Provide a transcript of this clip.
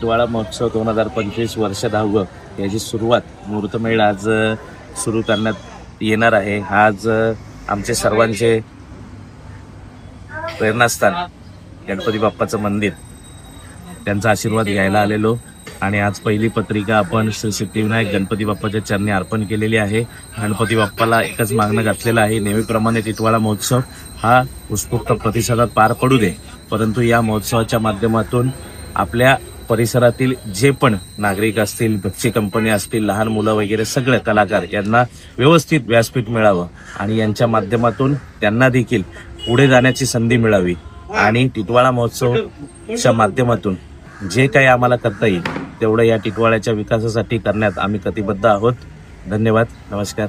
टिटवाळा महोत्सव 2025 वर्ष 10व याची सुरुवात मुहूर्तमेढ आज सुरू करण्यात येणार आहे। आज आमचे सर्वांचे प्रेरणास्थान गणपती बाप्पाचं मंदिर त्यांचा आशीर्वाद घ्यायला आलेलो आणि आज पहिली पत्रिका आपण श्री सिद्धिविनायक गणपती बाप्पाच्या चरणी अर्पण केलेली आहे। गणपती बाप्पाला एकच मागणं घातलेलं आहे, नेहमीप्रमाणे टिटवाळा महोत्सव हा उत्स्फूर्त प्रतिसादात पार पडू दे, परंतु या महोत्सवाच्या माध्यमातून आपल्या परिसरातील जे पण नागरिक असतील, बच्ची कंपनी असतील, लहान मुलं वगैरे सगळे कलाकार यांना व्यवस्थित व्यासपीठ मिळावं आणि यांच्या माध्यमातून त्यांना देखील पुढे जाण्याची संधी मिळावी आणि टिटवाळा महोत्सवच्या माध्यमातून जे काही आम्हाला करता येईल तेवढं या टिटवाळ्याच्या विकासासाठी करण्यात आम्ही कटिबद्ध आहोत। धन्यवाद, नमस्कार।